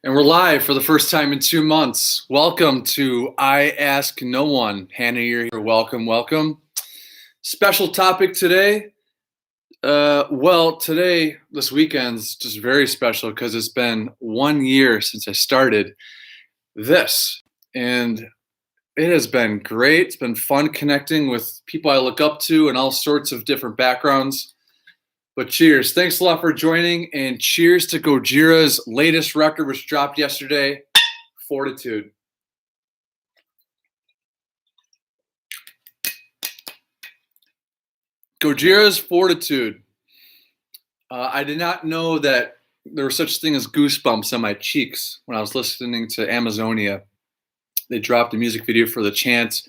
And we're live for the first time in 2 months. Welcome to I Ask No One. Hannah, you're here. Welcome, welcome. Special topic today. Today, this weekend's just very special because it's been 1 year since I started this. And it has been great. It's been fun connecting with people I look up to and all sorts of different backgrounds. But cheers. Thanks a lot for joining, and cheers to Gojira's latest record, which dropped yesterday, Fortitude. Gojira's Fortitude. I did not know that there was such thing as goosebumps on my cheeks when I was listening to Amazonia. They dropped a music video for The Chant.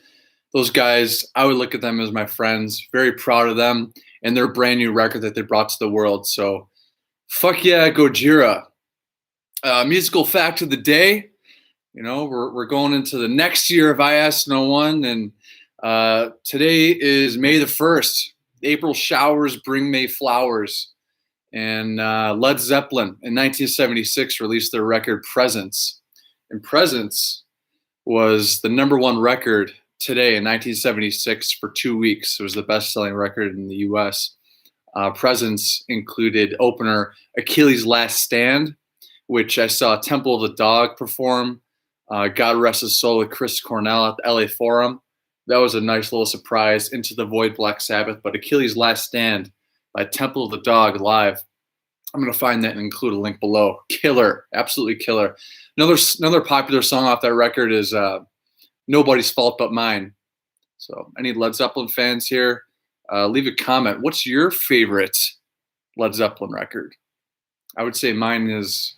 Those guys, I would look at them as my friends. Very proud of them and their brand new record that they brought to the world. So, fuck yeah, Gojira. Musical fact of the day. You know, we're going into the next year of I Ask No One, and today is May the 1st. April showers bring May flowers. And Led Zeppelin in 1976 released their record Presence. And Presence was the #1 record today in 1976 for 2 weeks. It was the best-selling record in the U.S. Presence included opener Achilles' Last Stand, which I saw Temple of the Dog perform. God Rest His Soul with Chris Cornell at the LA Forum. That was a nice little surprise. Into the Void, Black Sabbath, but Achilles' Last Stand by Temple of the Dog live. I'm going to find that and include a link below. Killer, absolutely killer. Another popular song off that record is Nobody's Fault But Mine. So any Led Zeppelin fans here, leave a comment. What's your favorite Led Zeppelin record? I would say mine is,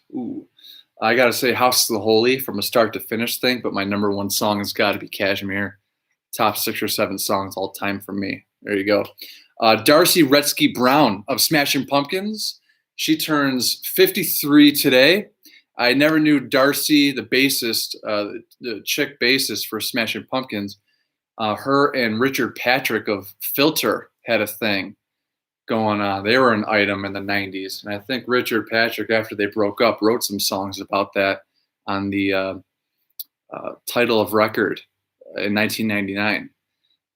I got to say House of the Holy from a start to finish thing, but my #1 song has got to be Kashmir. Top 6 or 7 songs all time for me. There you go. Darcy Retzky Brown of Smashing Pumpkins. She turns 53 today. I never knew Darcy, the bassist, the chick bassist for Smashing Pumpkins. Her and Richard Patrick of Filter had a thing going on. They were an item in the 90s. And I think Richard Patrick, after they broke up, wrote some songs about that on the title of record in 1999.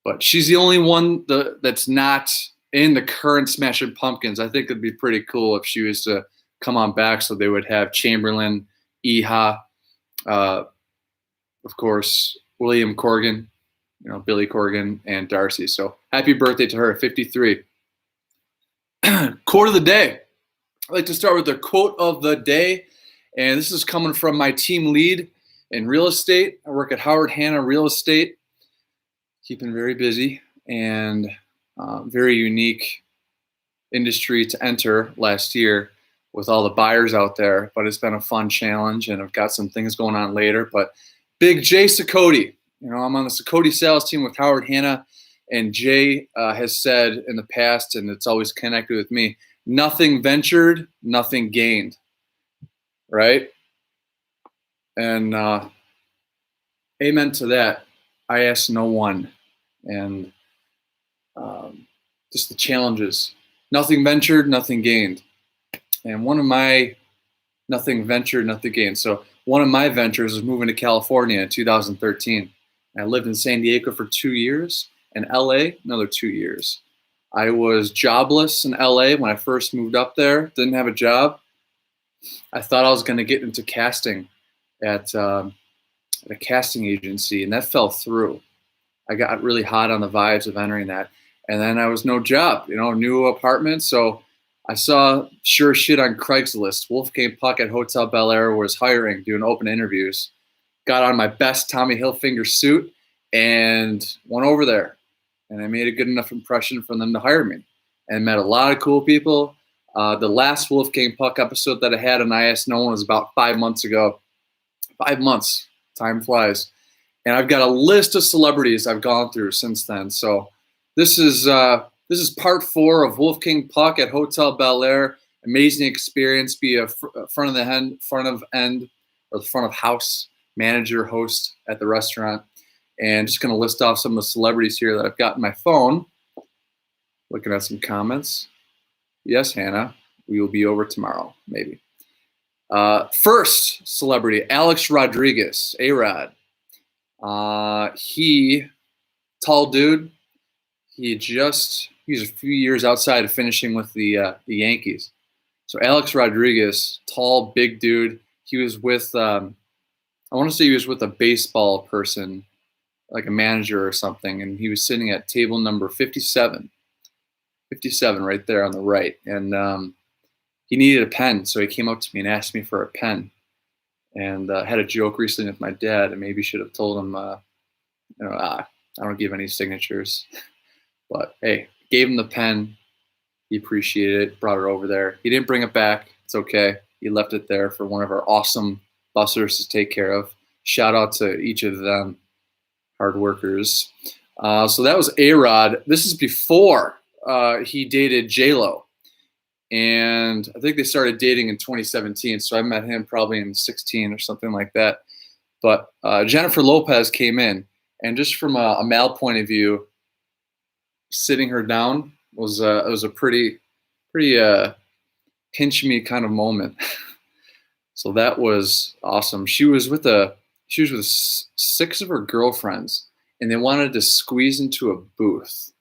But she's the only one that's not in the current Smashing Pumpkins. I think it'd be pretty cool if she was to come on back, so they would have Chamberlain, Iha, of course, William Corgan, Billy Corgan, and Darcy. So happy birthday to her, 53. Quote of the day. I'd like to start with the quote of the day, and this is coming from my team lead in real estate. I work at Howard Hanna Real Estate, keeping very busy, and very unique industry to enter last year with all the buyers out there, but it's been a fun challenge, and I've got some things going on later. But big Jay Sokody, I'm on the Sokody sales team with Howard Hanna, and Jay has said in the past, and it's always connected with me, nothing ventured, nothing gained, right? And amen to that. I ask no one, and just the challenges. Nothing ventured, nothing gained. And one of my nothing ventured, nothing gained. So one of my ventures was moving to California in 2013. I lived in San Diego for 2 years, and LA, another 2 years. I was jobless in LA when I first moved up there, didn't have a job. I thought I was going to get into casting at a casting agency, and that fell through. I got really hot on the vibes of entering that. And then I was no job, new apartment. So I saw sure shit on Craigslist. Wolfgang Puck at Hotel Bel-Air was hiring, doing open interviews. Got on my best Tommy Hilfiger suit and went over there. And I made a good enough impression for them to hire me. And met a lot of cool people. The last Wolfgang Puck episode that I had on I Ask No One was about 5 months ago. 5 months. Time flies. And I've got a list of celebrities I've gone through since then. So this is part 4 of Wolfgang Puck at Hotel Bel-Air. Amazing experience. Be a front of house manager, host at the restaurant. And just going to list off some of the celebrities here that I've got in my phone. Looking at some comments. Yes, Hannah, we will be over tomorrow, maybe. First celebrity, Alex Rodriguez, A-Rod. Tall dude. He's a few years outside of finishing with the Yankees. So Alex Rodriguez, tall, big dude. He was with, I want to say he was with a baseball person, like a manager or something, and he was sitting at table number 57. 57 right there on the right. And he needed a pen, so he came up to me and asked me for a pen. And had a joke recently with my dad, and maybe should have told him, I don't give any signatures. But hey, gave him the pen. He appreciated it, brought it over there. He didn't bring it back. It's okay. He left it there for one of our awesome bussers to take care of. Shout out to each of them, hard workers. So that was A-Rod. This is before he dated J-Lo. And I think they started dating in 2017. So I met him probably in 16 or something like that. But Jennifer Lopez came in. And just from a male point of view, sitting her down was a pretty pinch me kind of moment. So that was awesome. She was with 6 of her girlfriends, and they wanted to squeeze into a booth.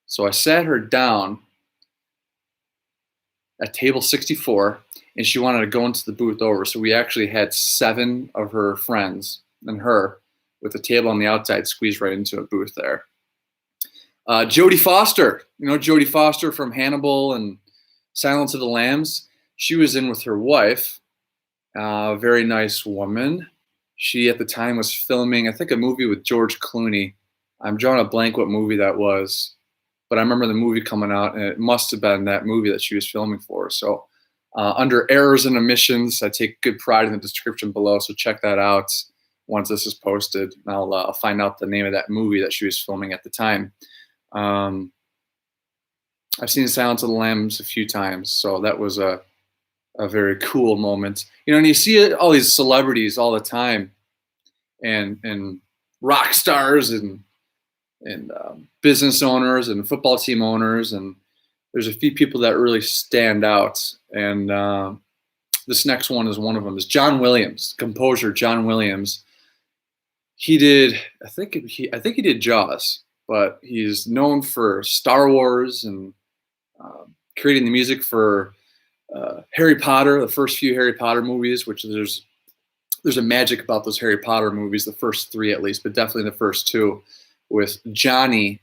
So I sat her down at table 64, and she wanted to go into the booth over. So we actually had 7 of her friends and her with a table on the outside squeezed right into a booth there. Jodie Foster, Jodie Foster from Hannibal and Silence of the Lambs. She was in with her wife, very nice woman. She at the time was filming, I think, a movie with George Clooney. I'm drawing a blank what movie that was, but I remember the movie coming out, and it must have been that movie that she was filming for. So under errors and omissions, I take good pride in the description below, so check that out once this is posted. And I'll find out the name of that movie that she was filming at the time. I've seen Silence of the Lambs a few times, so that was a very cool moment. And you see all these celebrities all the time, and rock stars and business owners and football team owners, and there's a few people that really stand out. And this next one is one of them. Is John Williams, composer John Williams. He did, I think he did Jaws. But he's known for Star Wars and creating the music for Harry Potter, the first few Harry Potter movies, which there's a magic about those Harry Potter movies, the first 3 at least, but definitely the first 2, with Johnny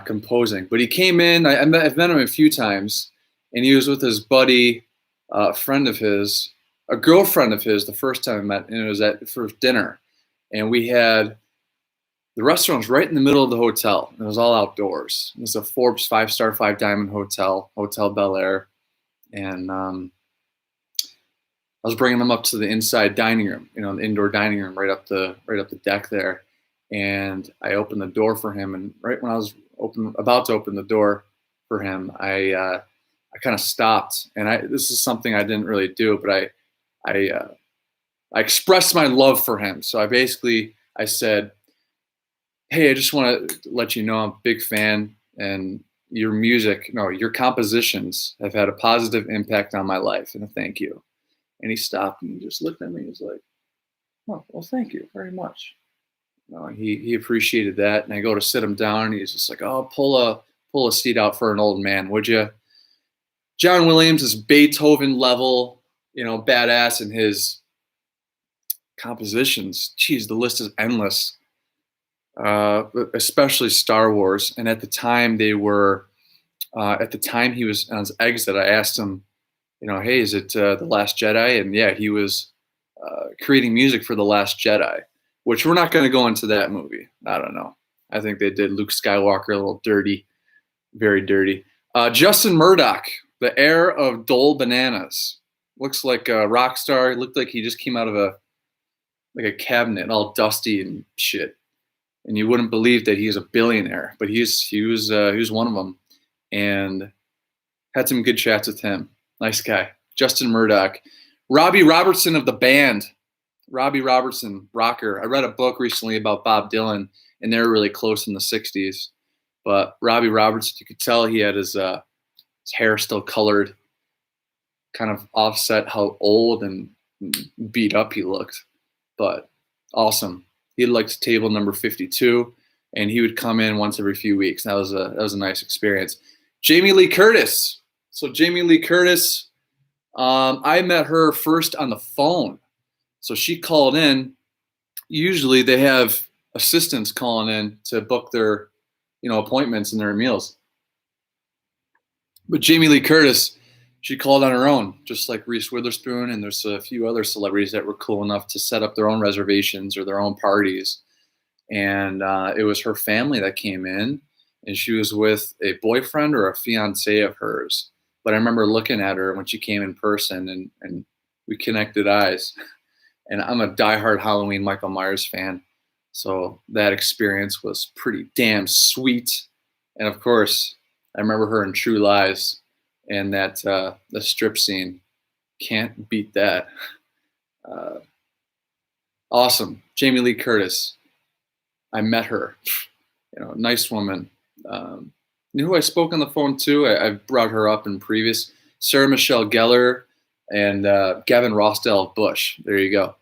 composing. But he came in, I've met him a few times, and he was with his buddy, a friend of his, a girlfriend of his the first time I met, and it was for dinner. And we had... The restaurant was right in the middle of the hotel. It was all outdoors. It was a Forbes 5-star, 5-diamond hotel, Hotel Bel-Air. And I was bringing them up to the inside dining room, the indoor dining room, right up the deck there. And I opened the door for him. And right when I was about to open the door for him, I kind of stopped. And this is something I didn't really do, but I expressed my love for him. So I said, hey, I just want to let you know I'm a big fan, and your compositions have had a positive impact on my life, and thank you. And he stopped and he just looked at me. He was like, oh, well, thank you very much. He appreciated that. And I go to sit him down, and he's just like, oh, pull a seat out for an old man, would you? John Williams is Beethoven level, badass in his compositions. Geez, the list is endless. Especially Star Wars. And at the time he was on his exit, I asked him, hey, is it The Last Jedi? And yeah, he was creating music for The Last Jedi, which we're not going to go into that movie. I don't know. I think they did Luke Skywalker a little dirty, very dirty. Justin Murdoch, the heir of Dole Bananas. Looks like a rock star. He looked like he just came out of a cabinet, all dusty and shit. And you wouldn't believe that he's a billionaire, but he was one of them, and had some good chats with him. Nice guy, Justin Murdoch. Robbie Robertson of the band, Robbie Robertson, rocker. I read a book recently about Bob Dylan, and they were really close in the '60s. But Robbie Robertson, you could tell he had his hair still colored, kind of offset how old and beat up he looked. But awesome. He liked table number 52, and he would come in once every few weeks. That was a nice experience. Jamie Lee Curtis. So Jamie Lee Curtis, I met her first on the phone. So she called in. Usually they have assistants calling in to book their, appointments and their meals. But Jamie Lee Curtis, she called on her own, just like Reese Witherspoon, and there's a few other celebrities that were cool enough to set up their own reservations or their own parties. And it was her family that came in, and she was with a boyfriend or a fiance of hers. But I remember looking at her when she came in person, and we connected eyes. And I'm a diehard Halloween Michael Myers fan, so that experience was pretty damn sweet. And of course, I remember her in True Lies, and that the strip scene. Can't beat that. Awesome. Jamie Lee Curtis. I met her. Nice woman. You know who I spoke on the phone to? I've brought her up in previous. Sarah Michelle Gellar and Gavin Rossdale of Bush. There you go.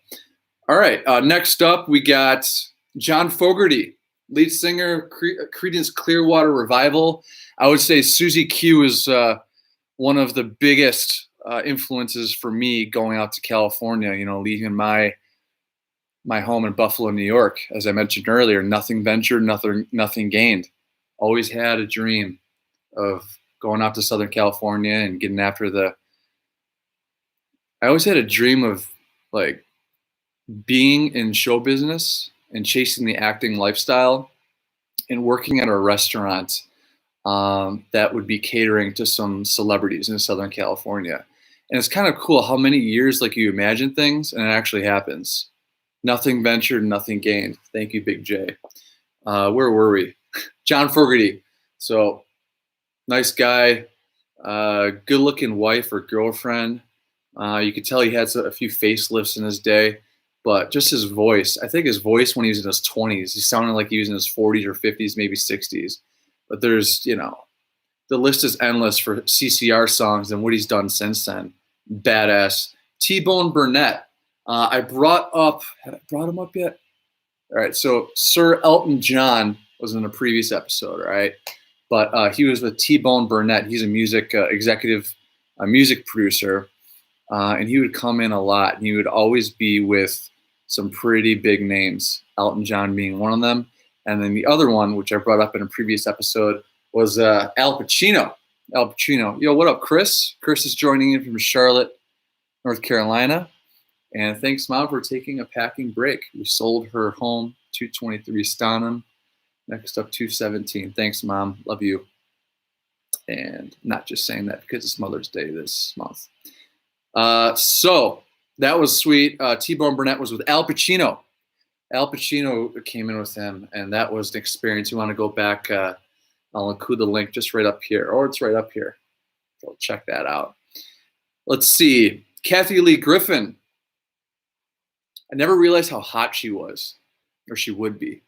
All right. Next up, we got John Fogerty, lead singer, Creedence Clearwater Revival. I would say Susie Q is one of the biggest influences for me going out to California. Leaving my home in Buffalo, New York. As I mentioned earlier, nothing ventured, nothing gained. Always had a dream of going out to Southern California and getting after I always had a dream of like being in show business and chasing the acting lifestyle and working at a restaurant that would be catering to some celebrities in Southern California. And it's kind of cool how many years like you imagine things and it actually happens. Nothing ventured, nothing gained. Thank you, Big J. Where were we? John Fogerty. So nice guy, good looking wife or girlfriend. You could tell he had a few facelifts in his day, but just his voice. I think his voice when he was in his 20s, he sounded like he was in his 40s or 50s, maybe 60s. But there's, the list is endless for CCR songs and what he's done since then. Badass. T-Bone Burnett. Have I brought him up yet? All right, so Sir Elton John was in a previous episode, all right? But he was with T-Bone Burnett. He's a music executive, a music producer, and he would come in a lot. And he would always be with some pretty big names, Elton John being one of them. And then the other one, which I brought up in a previous episode, was Al Pacino. Al Pacino. Yo, what up, Chris? Chris is joining in from Charlotte, North Carolina. And thanks, Mom, for taking a packing break. We sold her home, 223 Stonham. Next up, 217. Thanks, Mom. Love you. And not just saying that because it's Mother's Day this month. So that was sweet. T-Bone Burnett was with Al Pacino. Al Pacino came in with him, and that was an experience. You want to go back, I'll include the link just right up here, or it's right up here. So check that out. Let's see. Kathy Lee Griffin. I never realized how hot she was, or she would be.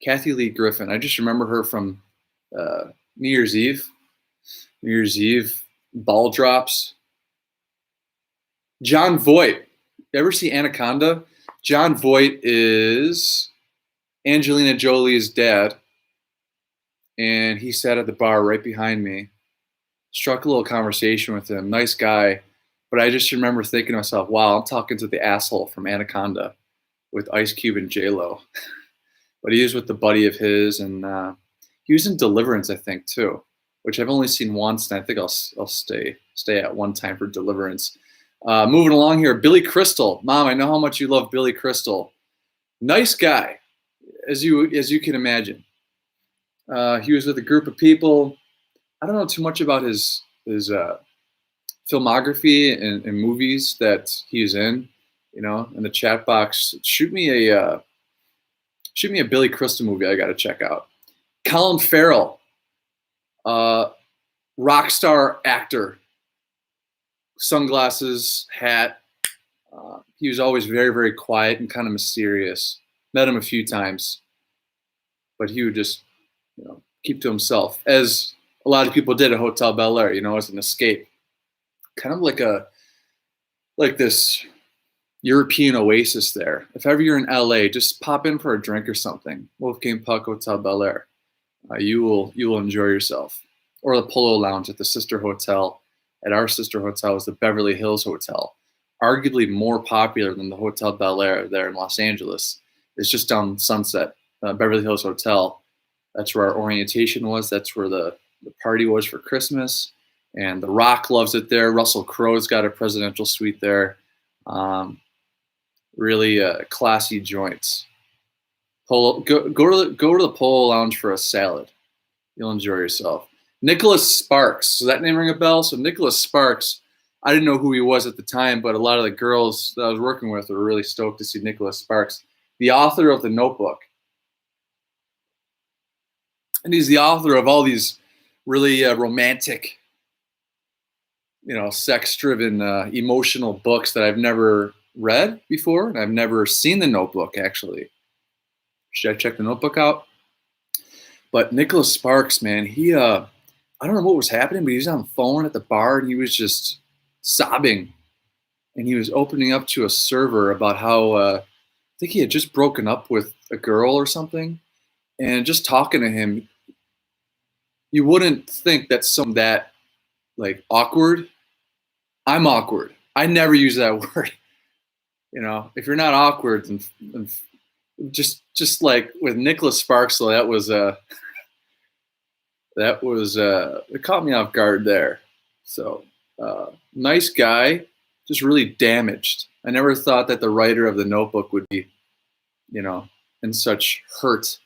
Kathy Lee Griffin. I just remember her from New Year's Eve. New Year's Eve ball drops. Jon Voight. You ever see Anaconda? Jon Voight is Angelina Jolie's dad, and he sat at the bar right behind me. Struck a little conversation with him. Nice guy. But I just remember thinking to myself, wow, I'm talking to the asshole from Anaconda with Ice Cube and J-Lo. But he was with the buddy of his, and he was in Deliverance, I think, too, which I've only seen once, and I think I'll stay at one time for Deliverance. Moving along here, Billy Crystal. Mom, I know how much you love Billy Crystal. Nice guy, as you can imagine. He was with a group of people. I don't know too much about his filmography and movies that he's in. In the chat box, shoot me a Billy Crystal movie I got to check out. Colin Farrell, rock star actor, sunglasses, hat. He was always very, very quiet and kind of mysterious. Met him a few times, but he would just, keep to himself, as a lot of people did at Hotel Bel-Air, as an escape. Kind of like a like this European oasis there. If ever you're in LA, just pop in for a drink or something. Wolfgang Puck Hotel Bel-Air. You will enjoy yourself. Or the Polo Lounge at the sister hotel. At our sister hotel was the Beverly Hills Hotel, arguably more popular than the Hotel Bel-Air there in Los Angeles. It's just down Sunset, Beverly Hills Hotel. That's where our orientation was. That's where the party was for Christmas. And The Rock loves it there. Russell Crowe's got a presidential suite there. Really classy joints. Go to the Polo Lounge for a salad. You'll enjoy yourself. Nicholas Sparks. Does that name ring a bell? So Nicholas Sparks, I didn't know who he was at the time, but a lot of the girls that I was working with were really stoked to see Nicholas Sparks, the author of The Notebook. And he's the author of all these really romantic, sex-driven, emotional books that I've never read before, and I've never seen The Notebook, actually. Should I check The Notebook out? But Nicholas Sparks, man, he, I don't know what was happening, but he was on the phone at the bar, and he was just sobbing. And he was opening up to a server about how, I think he had just broken up with a girl or something. And just talking to him, you wouldn't think that's something that, like, awkward. I'm awkward. I never use that word. If you're not awkward, then just like with Nicholas Sparks, though, it caught me off guard there. So nice guy, just really damaged. I never thought that the writer of The Notebook would be, in such hurt.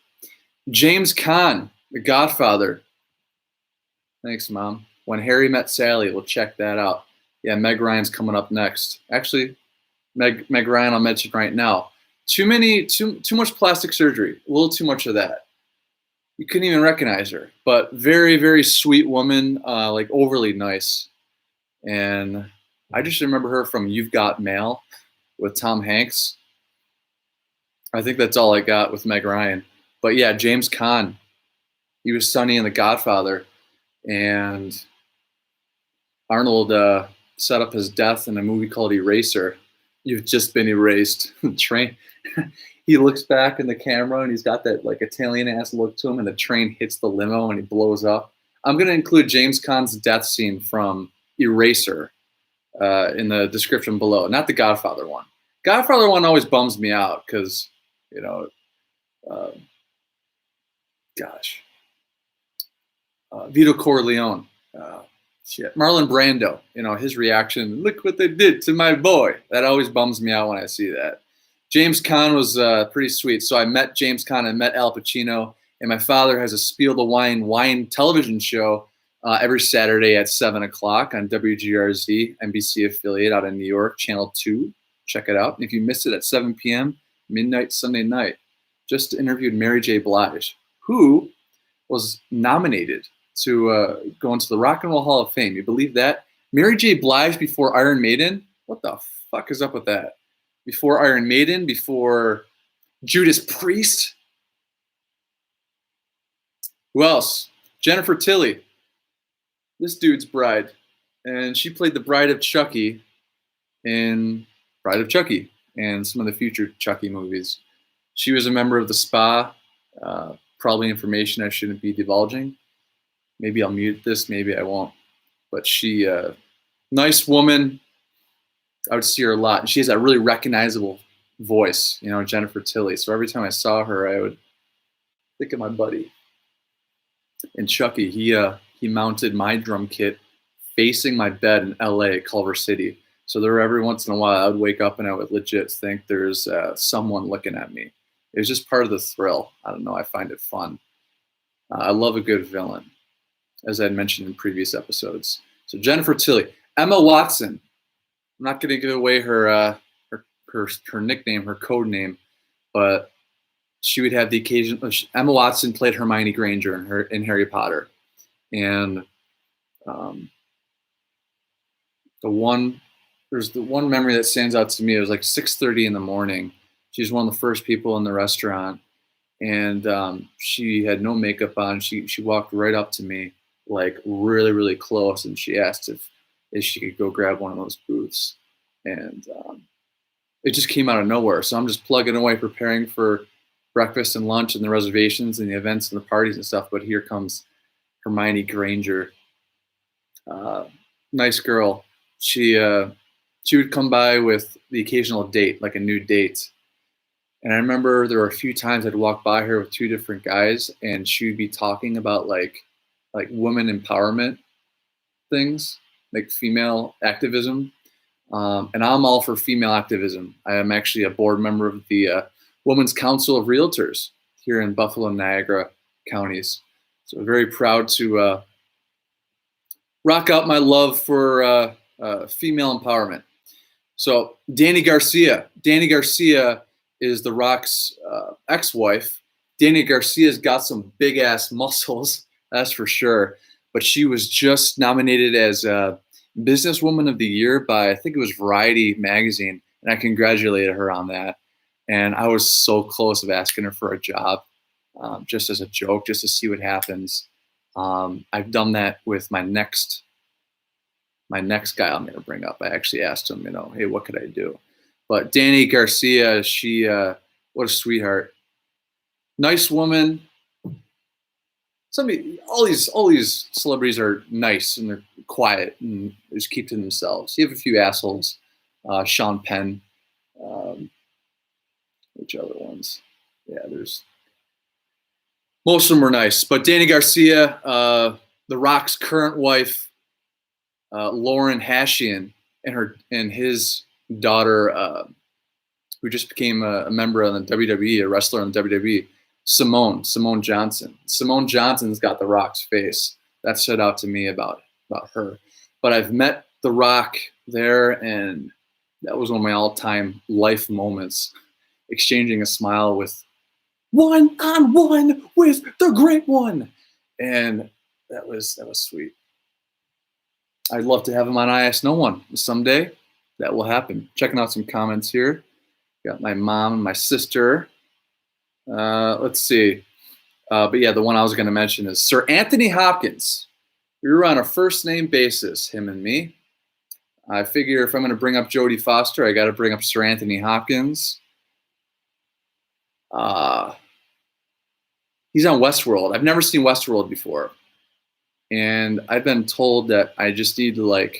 James Caan, The Godfather. Thanks, Mom. When Harry Met Sally, we'll check that out. Yeah, Meg Ryan's coming up next. Actually, Meg Ryan I'll mention right now. Too much plastic surgery. A little too much of that. You couldn't even recognize her. But very, very sweet woman, like overly nice. And I just remember her from You've Got Mail with Tom Hanks. I think that's all I got with Meg Ryan. But yeah, James Caan. He was Sonny in The Godfather. And Arnold set up his death in a movie called Eraser. You've just been erased. Train. He looks back in the camera and he's got that like Italian ass look to him, and the train hits the limo and he blows up. I'm going to include James Caan's death scene from Eraser in the description below, not the Godfather one. Godfather one always bums me out because, Vito Corleone. Shit. Marlon Brando, his reaction, look what they did to my boy. That always bums me out when I see that. James Caan was pretty sweet. So I met James Caan, I met Al Pacino, and my father has a Spiel the Wine television show every Saturday at 7 o'clock on WGRZ, NBC affiliate out in New York, Channel 2. Check it out. And if you missed it at 7 p.m., midnight Sunday night, just interviewed Mary J. Blige, who was nominated to go into the Rock and Roll Hall of Fame. You believe that? Mary J. Blige before Iron Maiden? What the fuck is up with that? Before Iron Maiden? Before Judas Priest? Who else? Jennifer Tilly. This dude's bride. And she played the bride of Chucky in Bride of Chucky and some of the future Chucky movies. She was a member of the Spa. Probably information I shouldn't be divulging. Maybe I'll mute this, maybe I won't. But she, nice woman. I would see her a lot. And she has that really recognizable voice, Jennifer Tilly. So every time I saw her, I would think of my buddy. And Chucky, he mounted my drum kit facing my bed in LA, Culver City. So there every once in a while, I would wake up and I would legit think there's someone looking at me. It was just part of the thrill. I don't know. I find it fun. I love a good villain, as I had mentioned in previous episodes. So Jennifer Tilly, Emma Watson. I'm not going to give away her nickname, her code name, but she would have the occasion. Emma Watson played Hermione Granger in Harry Potter, and there's the one memory that stands out to me. It was like 6:30 in the morning. She's one of the first people in the restaurant, and she had no makeup on. She walked right up to me, like really, really close, and she asked if she could go grab one of those booths. and it just came out of nowhere. So I'm just plugging away, preparing for breakfast and lunch and the reservations and the events and the parties and stuff. But here comes Hermione Granger. Nice girl. She would come by with the occasional date, like a new date. And I remember there were a few times I'd walk by her with two different guys, and she would be talking about like women empowerment things, like female activism. And I'm all for female activism. I am actually a board member of the Women's Council of Realtors here in Buffalo and Niagara counties. So very proud to rock out my love for female empowerment. So Dany Garcia. Dany Garcia is The Rock's ex-wife. Dany Garcia's got some big ass muscles, that's for sure. But she was just nominated as Businesswoman of the Year by, I think it was Variety magazine, and I congratulated her on that. And I was so close of asking her for a job, just as a joke, just to see what happens. I've done that with my next guy I'm going to bring up. I actually asked him, hey, what could I do? But Dany Garcia, she, what a sweetheart. Nice woman. All these celebrities are nice and they're quiet and they just keep to themselves. You have a few assholes. Sean Penn. Which other ones? Yeah, most of them were nice. But Dany Garcia, The Rock's current wife, Lauren Hashian, and his daughter, who just became a member of the WWE, a wrestler in the WWE, Simone Johnson. Simone Johnson's got The Rock's face. That stood out to me about her. But I've met The Rock there, and that was one of my all-time life moments, exchanging a smile with one-on-one with the great one. And that was sweet. I'd love to have him on I Ask No One someday. That will happen. Checking out some comments here. Got my mom and my sister. Let's see. But yeah, the one I was going to mention is Sir Anthony Hopkins. We were on a first name basis, him and me. I figure if I'm going to bring up Jodie Foster, I got to bring up Sir Anthony Hopkins. He's on Westworld. I've never seen Westworld before. And I've been told that I just need to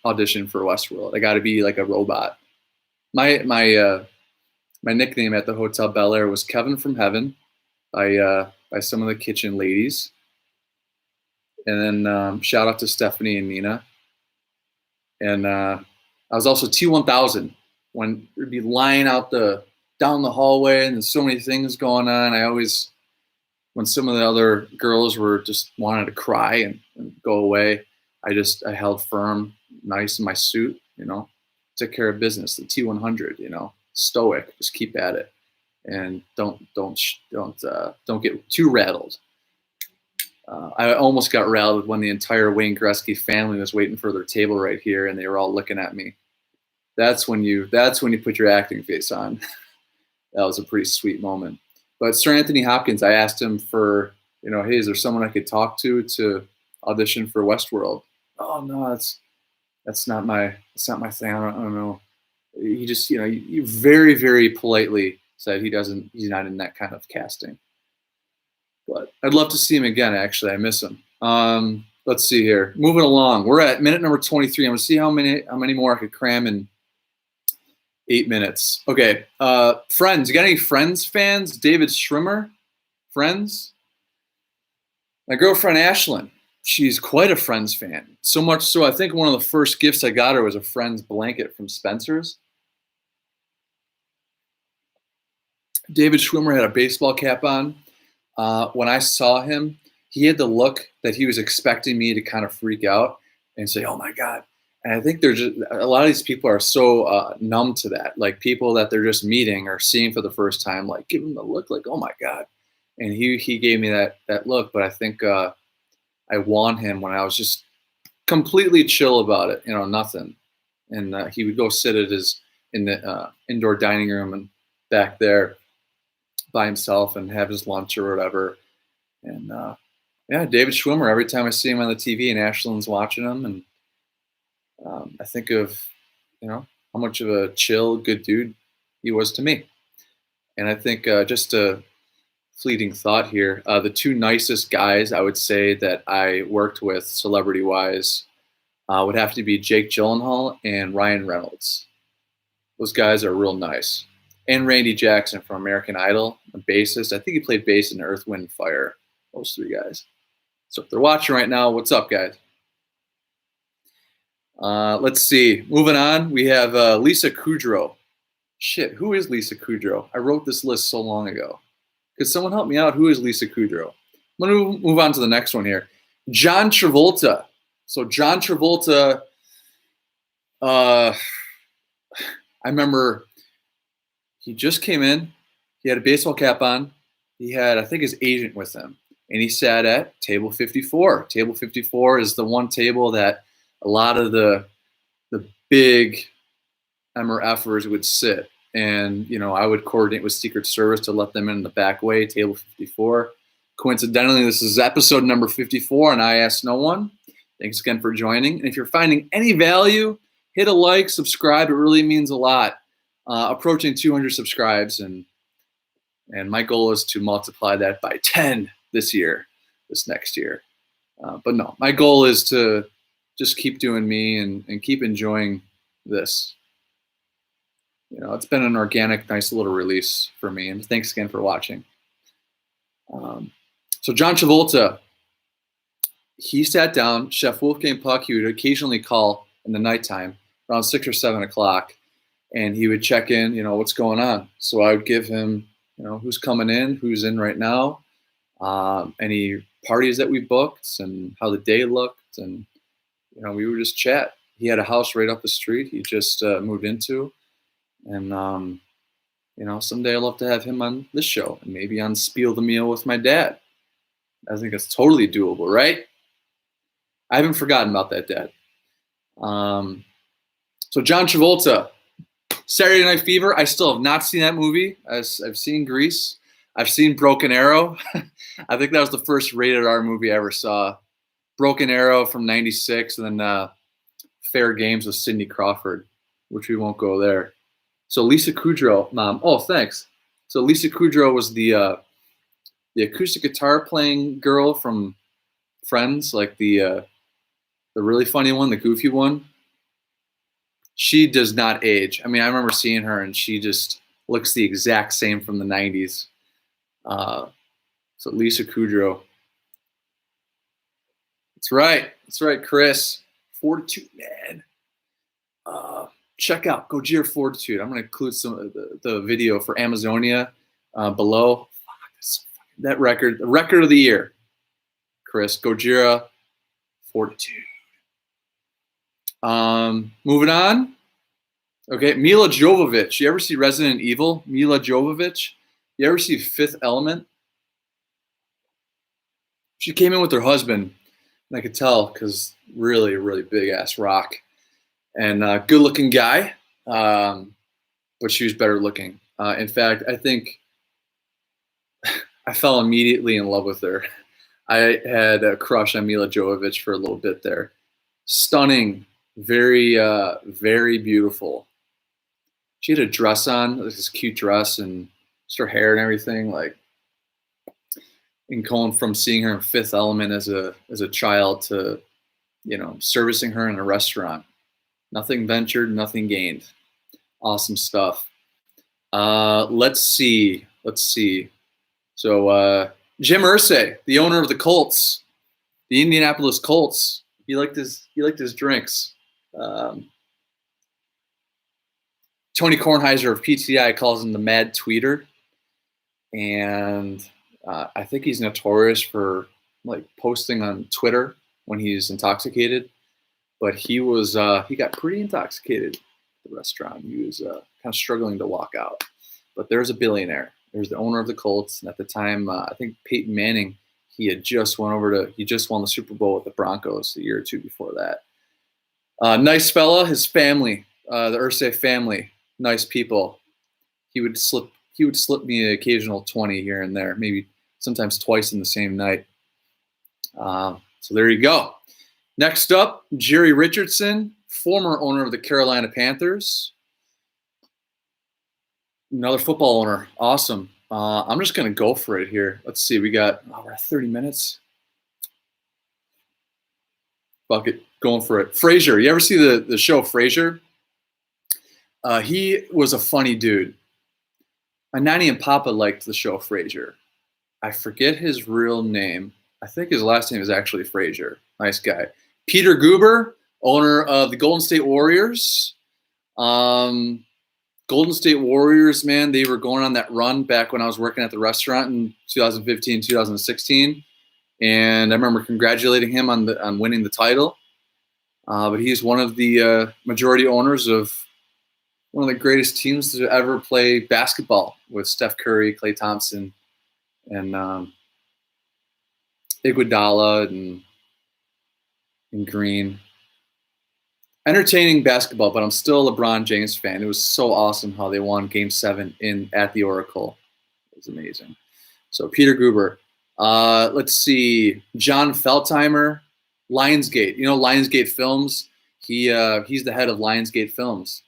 audition for Westworld. I got to be like a robot. My nickname at the Hotel Bel-Air was Kevin from Heaven by some of the kitchen ladies. And then shout out to Stephanie and Nina. And I was also T1000 when we'd be lying out down the hallway and there's so many things going on. I always, when some of the other girls were just wanted to cry and go away, I held firm, nice in my suit, took care of business, the T100, stoic, just keep at it. And don't get too rattled. I almost got rattled when the entire Wayne Gretzky family was waiting for their table right here, and they were all looking at me. That's when you put your acting face on. That was a pretty sweet moment. But Sir Anthony Hopkins, I asked him for, hey, is there someone I could talk to audition for Westworld? Oh no, that's not my thing. I don't know. He just, he very, very politely said he's not in that kind of casting. But I'd love to see him again, actually. I miss him. Let's see here. Moving along. We're at minute number 23. I'm going to see how many more I could cram in 8 minutes. Okay. Friends. You got any Friends fans? David Schwimmer? Friends? My girlfriend, Ashlyn. She's quite a Friends fan. So much so, I think one of the first gifts I got her was a Friends blanket from Spencer's. David Schwimmer had a baseball cap on. When I saw him, he had the look that he was expecting me to kind of freak out and say, oh my God. And I think a lot of these people are so numb to that. Like people that they're just meeting or seeing for the first time, like give them the look like, oh my God. And he gave me that look, but I think I won him when I was just completely chill about it, nothing. And he would go sit in the indoor dining room and back there by himself and have his lunch or whatever. And David Schwimmer, every time I see him on the TV and Ashlyn's watching him, and I think of, how much of a chill, good dude he was to me. And I think just a fleeting thought here, the two nicest guys I would say that I worked with celebrity-wise would have to be Jake Gyllenhaal and Ryan Reynolds. Those guys are real nice. And Randy Jackson from American Idol, a bassist. I think he played bass in Earth, Wind, Fire. Those three guys. So if they're watching right now, what's up, guys? Let's see. Moving on, we have Lisa Kudrow. Shit, who is Lisa Kudrow? I wrote this list so long ago. Could someone help me out? Who is Lisa Kudrow? I'm going to move on to the next one here. John Travolta. So John Travolta, I remember he just came in. He had a baseball cap on. He had, I think, his agent with him. And he sat at table 54. Table 54 is the one table that a lot of the big MRFers would sit. And, I would coordinate with Secret Service to let them in the back way, table 54. Coincidentally, this is episode number 54, and I Asked No One. Thanks again for joining. And if you're finding any value, hit a like, subscribe. It really means a lot. Approaching 200 subscribes, and my goal is to multiply that by 10 this next year. But no, my goal is to just keep doing me and keep enjoying this. It's been an organic, nice little release for me. And thanks again for watching. So John Travolta, he sat down. Chef Wolfgang Puck, he would occasionally call in the nighttime around 6 or 7 o'clock, and he would check in, what's going on. So I would give him, who's coming in, who's in right now, any parties that we booked and how the day looked. And, we would just chat. He had a house right up the street he just moved into. And, someday I'd love to have him on this show and maybe on Spiel the Meal with my dad. I think it's totally doable, right? I haven't forgotten about that, Dad. So John Travolta, Saturday Night Fever. I still have not seen that movie. I've seen Grease. I've seen Broken Arrow. I think that was the first rated R movie I ever saw. Broken Arrow from '96, and then Fair Games with Cindy Crawford, which we won't go there. So Lisa Kudrow, Mom. Oh, thanks. So Lisa Kudrow was the acoustic guitar playing girl from Friends, like the really funny one, the goofy one. She does not age. I mean, I remember seeing her, and she just looks the exact same from the '90s. So Lisa Kudrow. That's right, Chris. Fortitude, man. Check out Gojira Fortitude. I'm going to include some of the video for Amazonia below. That record, the record of the year, Chris. Gojira Fortitude. Moving on. Okay, Milla Jovovich. You ever see Resident Evil? Milla Jovovich. You ever see Fifth Element? She came in with her husband, and I could tell because really, really big ass rock. And good looking guy, but she was better looking. In fact, I think I fell immediately in love with her. I had a crush on Milla Jovovich for a little bit there. Stunning, very, very beautiful. She had a dress on, this cute dress, and just her hair and everything. And going from seeing her in Fifth Element as a child to, servicing her in a restaurant. Nothing ventured, nothing gained. Awesome stuff. Let's see. So Jim Irsay, the owner of the Colts, the Indianapolis Colts, he liked his drinks. Tony Kornheiser of PTI calls him the Mad Tweeter, and I think he's notorious for posting on Twitter when he's intoxicated. But he got pretty intoxicated at the restaurant. He was kind of struggling to walk out. But there's a billionaire. There's the owner of the Colts. And at the time, I think Peyton Manning, he just won the Super Bowl with the Broncos the year or two before that. Nice fella. His family, the Irsay family, nice people. He would slip me an occasional 20 here and there, maybe sometimes twice in the same night. So there you go. Next up, Jerry Richardson, former owner of the Carolina Panthers. Another football owner. Awesome. I'm just going to go for it here. Let's see. We're at 30 minutes. Fuck it. Going for it. Frasier. You ever see the show Frasier? He was a funny dude. My nanny and papa liked the show Frasier. I forget his real name. I think his last name is actually Frasier. Nice guy. Peter Guber, owner of the Golden State Warriors. Golden State Warriors, man, they were going on that run back when I was working at the restaurant in 2015, 2016. And I remember congratulating him on winning the title. But he's one of the majority owners of one of the greatest teams to ever play basketball, with Steph Curry, Klay Thompson, and Iguodala and Green. Entertaining basketball, but I'm still a LeBron James fan. It was so awesome how they won Game 7 at the Oracle. It was amazing. So Peter Guber. Let's see. John Feltheimer, Lionsgate. You know Lionsgate Films? He's the head of Lionsgate Films.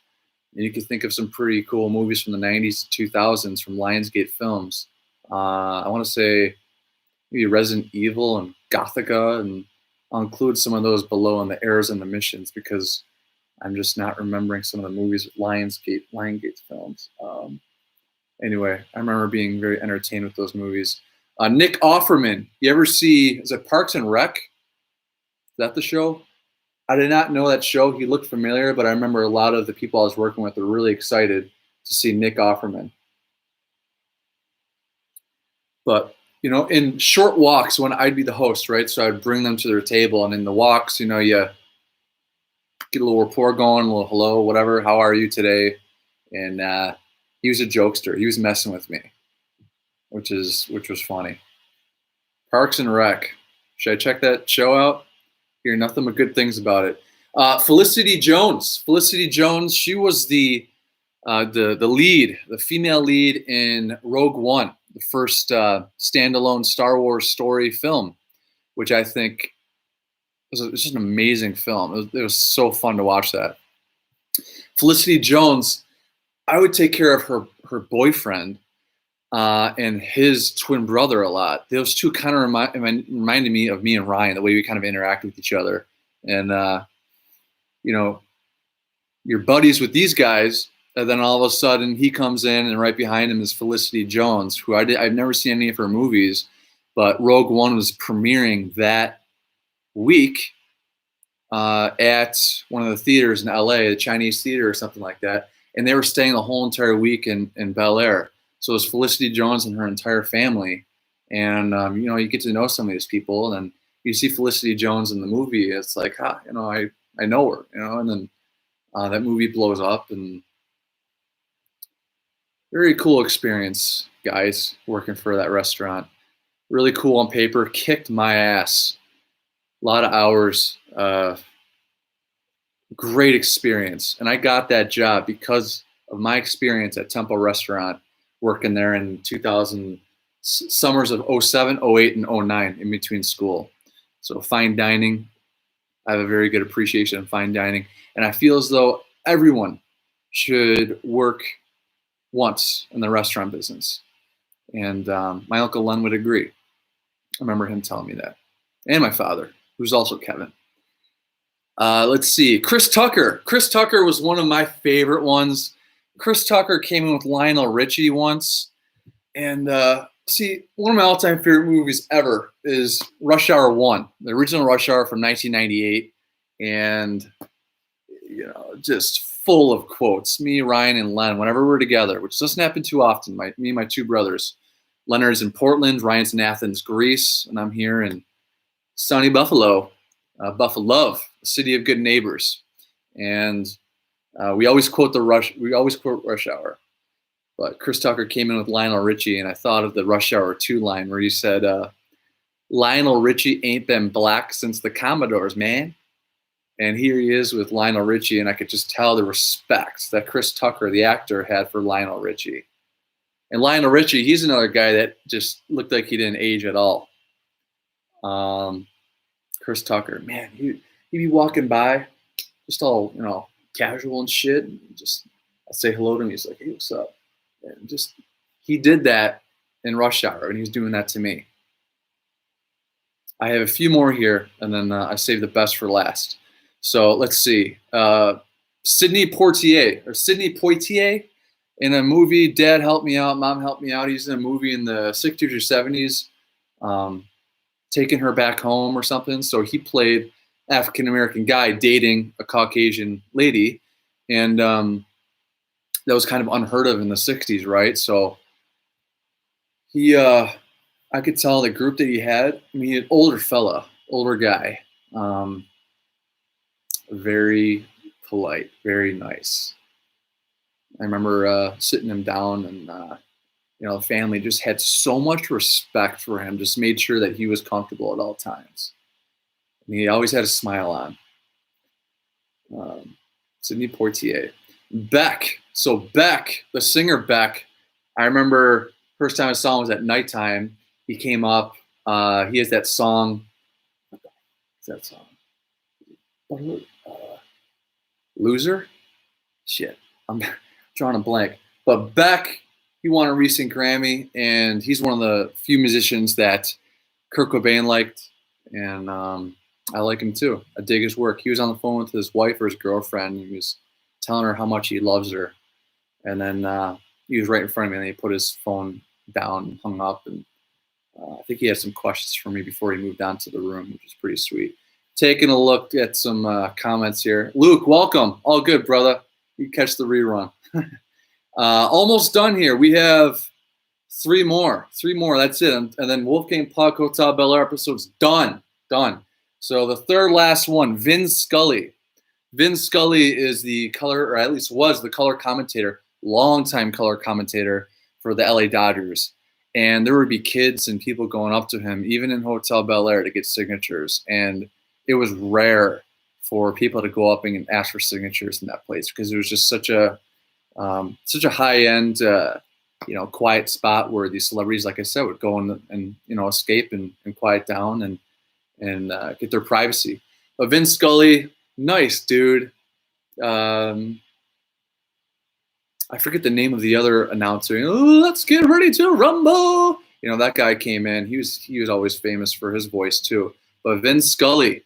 And you can think of some pretty cool movies from the 90s to 2000s from Lionsgate Films. I want to say maybe Resident Evil and Gothica, and I'll include some of those below in the errors and omissions because I'm just not remembering some of the movies with Lionsgate Films. Anyway, I remember being very entertained with those movies. Nick Offerman. You ever see, is it Parks and Rec? Is that the show? I did not know that show. He looked familiar, but I remember a lot of the people I was working with were really excited to see Nick Offerman. But, you know, in short walks when I'd be the host, right? So I'd bring them to their table, and in the walks, you know, you get a little rapport going, a little hello, whatever, how are you today? And he was a jokester. He was messing with me, which was funny. Parks and Rec. Should I check that show out? Hear nothing but good things about it. Felicity Jones. Felicity Jones, she was the lead, the female lead in Rogue One, the first standalone Star Wars story film, which I think was just an amazing film. It was so fun to watch that. Felicity Jones, I would take care of her boyfriend and his twin brother a lot. Those two kind of reminded me of me and Ryan, the way we kind of interact with each other. And, you know, you're buddies with these guys, and then all of a sudden he comes in, and right behind him is Felicity Jones, who I've never seen any of her movies, but Rogue One was premiering that week at one of the theaters in LA, the Chinese theater or something like that. And they were staying the whole entire week in Bel-Air. So it was Felicity Jones and her entire family. And, you know, you get to know some of these people, and you see Felicity Jones in the movie. It's like, you know, I know her, you know, and then that movie blows up, and very cool experience, guys, working for that restaurant. Really cool on paper, kicked my ass. A lot of hours, great experience. And I got that job because of my experience at Tempo Restaurant, working there in 2000, summers of 07, 08, and 09 in between school. So fine dining, I have a very good appreciation of fine dining. And I feel as though everyone should work once in the restaurant business. And my Uncle Len would agree. I remember him telling me that. And my father, who's also Kevin. Let's see. Chris Tucker. Chris Tucker was one of my favorite ones. Chris Tucker came in with Lionel Richie once. And see, one of my all-time favorite movies ever is Rush Hour 1, the original Rush Hour from 1998. And, you know, just full of quotes. Me, Ryan, and Len, whenever we're together, which doesn't happen too often, me and my two brothers. Leonard's in Portland, Ryan's in Athens, Greece, and I'm here in sunny Buffalo, Buffalo, the city of good neighbors. And we always quote Rush Hour. But Chris Tucker came in with Lionel Richie, and I thought of the Rush Hour 2 line where he said, Lionel Richie ain't been black since the Commodores, man. And here he is with Lionel Richie, and I could just tell the respect that Chris Tucker, the actor, had for Lionel Richie. And Lionel Richie, he's another guy that just looked like he didn't age at all. Chris Tucker, man, he'd be walking by, just all, casual and shit. And just I say hello to him. He's like, hey, what's up? And just he did that in Rush Hour, and he was doing that to me. I have a few more here, and then I saved the best for last. So let's see. Sidney Poitier in a movie, Dad Helped Me Out, Mom Helped Me Out. He's in a movie in the 60s or 70s, taking her back home or something. So he played African-American guy dating a Caucasian lady. And that was kind of unheard of in the 60s, right? So I could tell the group that he had, an older fella, older guy, very polite, very nice. I remember sitting him down, and the family just had so much respect for him, just made sure that he was comfortable at all times. And he always had a smile on. Sidney Poitier. Beck. So Beck, the singer Beck, I remember first time I saw him was at nighttime. He came up. He has that song. What's that song? Loser? Shit. I'm drawing a blank. But Beck, he won a recent Grammy, and he's one of the few musicians that Kurt Cobain liked, and I like him too. I dig his work. He was on the phone with his wife or his girlfriend, and he was telling her how much he loves her. And then he was right in front of me, and he put his phone down and hung up, and I think he had some questions for me before he moved on to the room, which is pretty sweet. Taking a look at some comments here. Luke, welcome. All good, brother. You catch the rerun. Almost done here. We have three more. That's it. And then Wolfgang Puck, Hotel Bel-Air episode's done. So the third last one, Vin Scully. Vin Scully is the color, or at least was the color commentator, longtime color commentator for the LA Dodgers. And there would be kids and people going up to him, even in Hotel Bel-Air, to get signatures. And it was rare for people to go up and ask for signatures in that place, because it was just such a high-end, quiet spot where these celebrities, like I said, would go and escape and quiet down and get their privacy. But Vin Scully, nice dude. I forget the name of the other announcer. Let's get ready to rumble. That guy came in. He was always famous for his voice too. But Vin Scully,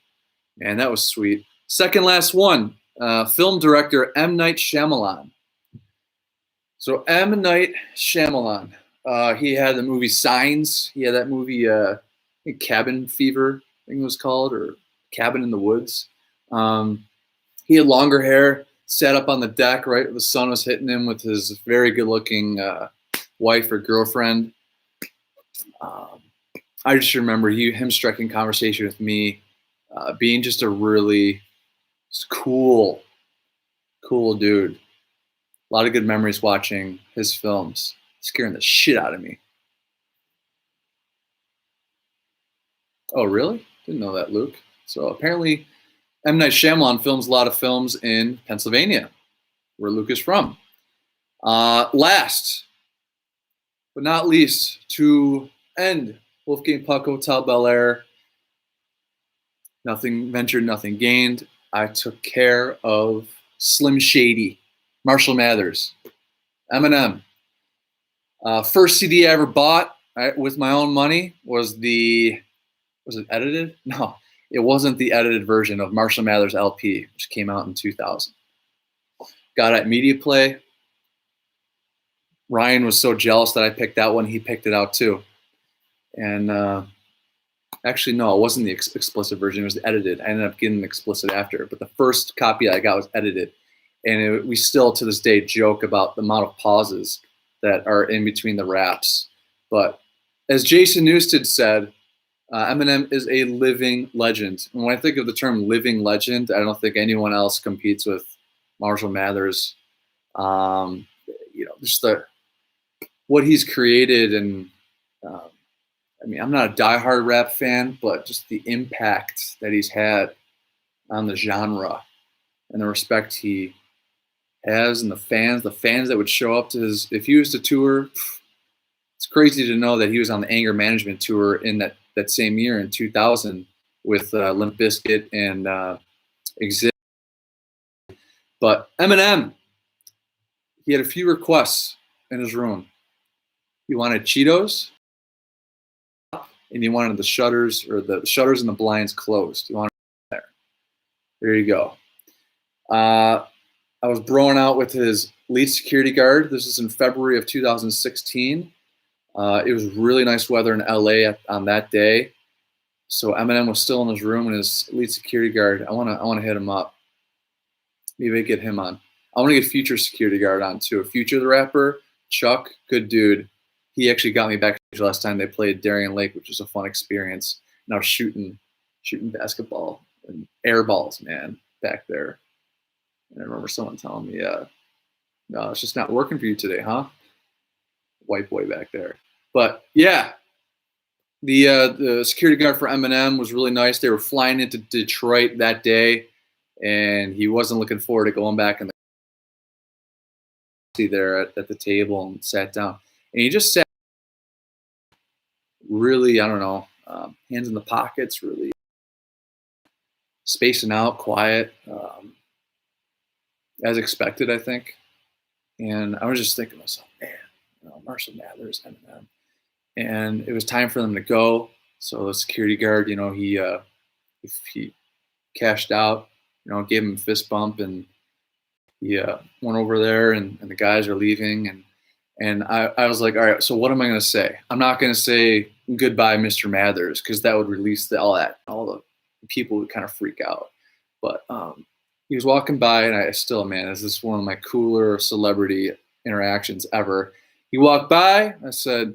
man, that was sweet. Second last one, film director M. Night Shyamalan. So M. Night Shyamalan, he had the movie Signs. He had that movie, I think Cabin Fever, I think it was called, or Cabin in the Woods. He had longer hair, sat up on the deck, right? The sun was hitting him with his very good-looking wife or girlfriend. I just remember him striking conversation with me, being just a really cool dude. A lot of good memories watching his films, scaring the shit out of me. Oh, really? Didn't know that, Luke. So apparently M. Night Shyamalan films a lot of films in Pennsylvania, where Luke is from. Last but not least, to end Wolfgang Puck, Hotel Bel-Air, nothing ventured, nothing gained. I took care of Slim Shady, Marshall Mathers, Eminem. First CD I ever bought with my own money was it edited? No, it wasn't the edited version of Marshall Mathers LP, which came out in 2000. Got it at Media Play. Ryan was so jealous that I picked that one. He picked it out too. And actually, no, it wasn't the explicit version. It was the edited. I ended up getting explicit after. But the first copy I got was edited. And we still, to this day, joke about the amount of pauses that are in between the raps. But as Jason Newsted said, Eminem is a living legend. And when I think of the term living legend, I don't think anyone else competes with Marshall Mathers. Just what he's created. And I'm not a diehard rap fan, but just the impact that he's had on the genre and the respect he has, and the fans that would show up to his, if he was to tour. It's crazy to know that he was on the Anger Management tour in that same year in 2000 with Limp Bizkit and Exhibit. But Eminem, he had a few requests in his room. He wanted Cheetos, and he wanted the shutters and the blinds closed. He wanted there. There you go. I was broing out with his lead security guard. This is in February of 2016. It was really nice weather in LA on that day. So Eminem was still in his room, and his lead security guard, I wanna hit him up. Maybe I get him on. I want to get Future security guard on too. Future the rapper, Chuck, good dude. He actually got me backstage last time they played Darien Lake, which was a fun experience. And I was shooting basketball and air balls, man, back there. And I remember someone telling me, no, it's just not working for you today, huh? White boy back there. But yeah, the security guard for Eminem was really nice. They were flying into Detroit that day, and he wasn't looking forward to going back in the there at the table and sat down. And he just sat really, I don't know, hands in the pockets, really spacing out, quiet, as expected, I think. And I was just thinking to myself, man, Marshall Mathers, Eminem. And it was time for them to go. So the security guard, he cashed out, gave him a fist bump, and he went over there, and the guys are leaving. And I was like, all right, so what am I going to say? I'm not going to say goodbye, Mr. Mathers, because that would release all the people would kind of freak out. But he was walking by, and this is one of my cooler celebrity interactions ever. He walked by, I said,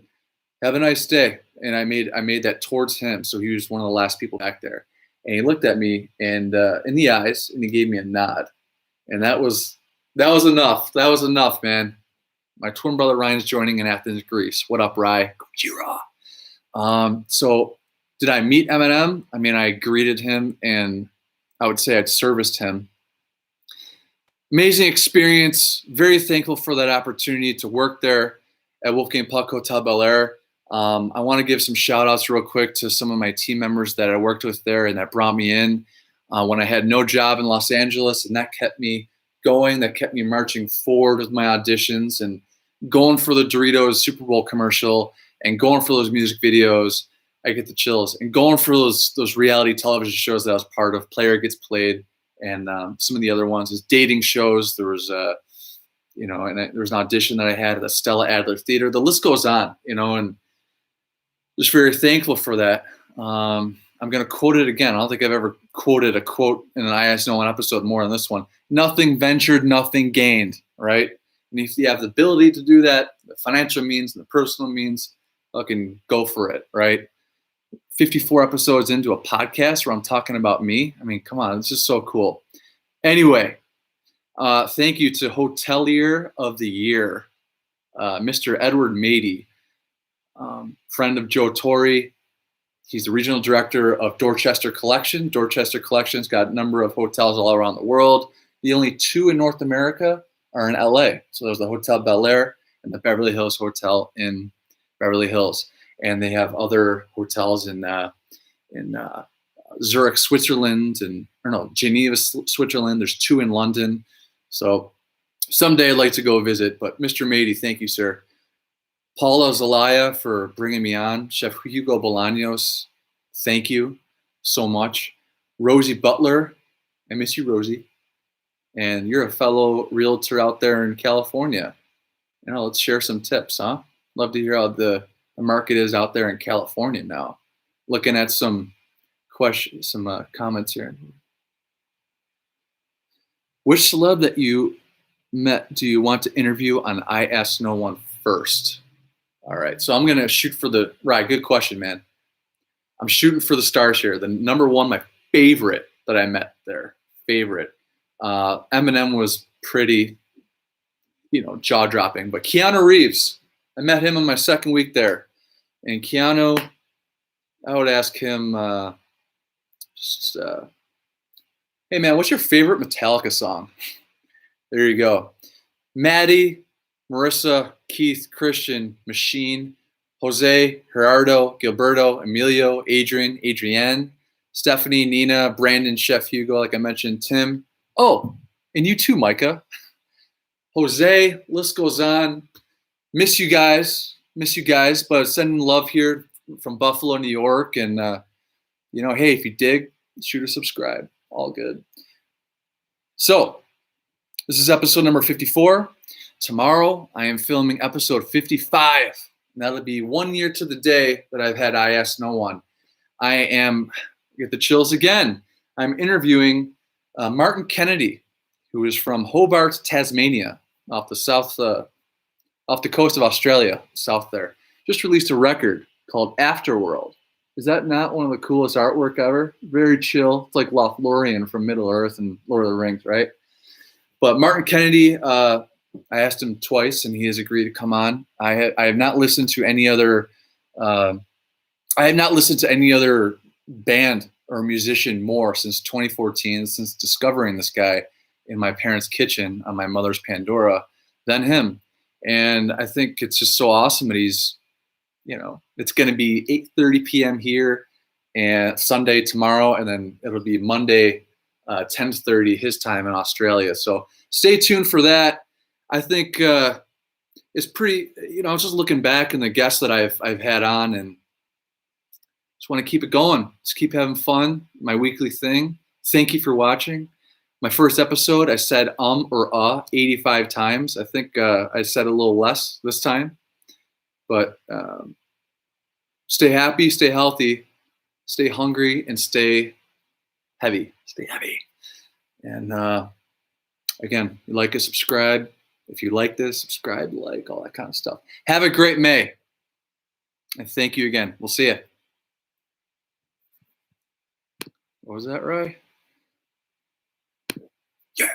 have a nice day. And I made that towards him. So he was one of the last people back there. And he looked at me and in the eyes, and he gave me a nod. And that was enough. That was enough, man. My twin brother Ryan's joining in Athens, Greece. What up, Rye? Gojira. So did I meet Eminem? I mean, I greeted him, and I would say I'd serviced him. Amazing experience. Very thankful for that opportunity to work there at Wolfgang Puck Hotel Bel-Air. I want to give some shout outs real quick to some of my team members that I worked with there and that brought me in when I had no job in Los Angeles, and that kept me going. That kept me marching forward with my auditions and going for the Doritos Super Bowl commercial and going for those music videos. I get the chills. And going for those reality television shows that I was part of, Player Gets Played, and some of the other ones is dating shows. There was and there was an audition that I had at the Stella Adler Theater. The list goes on, and just very thankful for that. I'm going to quote it again. I don't think I've ever quoted a quote in an IS No One episode more than this one. Nothing ventured, nothing gained, right? And if you have the ability to do that, the financial means and the personal means, fucking go for it, right? 54 episodes into a podcast where I'm talking about me. I mean, come on, it's just so cool. Anyway, thank you to Hotelier of the Year, Mr. Edward Mady, friend of Joe Torre. He's the regional director of Dorchester Collection. Dorchester Collection's got a number of hotels all around the world. The only two in North America are in LA. So there's the Hotel Bel-Air and the Beverly Hills Hotel in Beverly Hills. And they have other hotels in Zurich, Switzerland, Geneva, Switzerland. There's two in London. So someday I'd like to go visit. But Mr. Mady, thank you, sir. Paula Zelaya for bringing me on. Chef Hugo Bolaños, thank you so much. Rosie Butler, I miss you, Rosie. And you're a fellow realtor out there in California. Let's share some tips, huh? Love to hear how the market is out there in California now. Looking at some questions, some comments here. Which celeb that you met do you want to interview on I Ask No One first? All right, so I'm going to shoot for right, good question, man. I'm shooting for the stars here. The number one, my favorite that I met there, Eminem was pretty, jaw-dropping. But Keanu Reeves, I met him in my second week there. And Keanu, I would ask him, hey, man, what's your favorite Metallica song? There you go. Maddie, Marissa, Keith, Christian, Machine, Jose, Gerardo, Gilberto, Emilio, Adrienne, Stephanie, Nina, Brandon, Chef Hugo, like I mentioned, Tim. Oh, And you too, Micah. Jose, list goes on. Miss you guys, but sending love here from Buffalo, New York. And, hey, if you dig, shoot or subscribe. All good. So, this is episode number 54. Tomorrow, I am filming episode 55. And that'll be 1 year to the day that I've had I Ask No One. Get the chills again. I'm interviewing Martin Kennedy, who is from Hobart, Tasmania, off the coast of Australia, south there. Just released a record called Afterworld. Is that not one of the coolest artwork ever? Very chill. It's like Lothlorien from Middle-earth and Lord of the Rings, right? But Martin Kennedy, I asked him twice, and he has agreed to come on. I have not listened to any other. I have not listened to any other band or musician more since 2014, since discovering this guy in my parents' kitchen on my mother's Pandora, than him. And I think it's just so awesome that he's, it's going to be 8:30 p.m. here and Sunday tomorrow, and then it'll be Monday, 10:30 his time in Australia. So stay tuned for that. I think it's pretty, I was just looking back and the guests that I've had on, and just want to keep it going. Just keep having fun. My weekly thing. Thank you for watching. My first episode, I said or 85 times. I think I said a little less this time. But stay happy, stay healthy, stay hungry, and stay heavy. Stay heavy. And again, you like it, subscribe. If you like this, subscribe, like, all that kind of stuff. Have a great May. And thank you again. We'll see you. What was that, Roy? Yeah.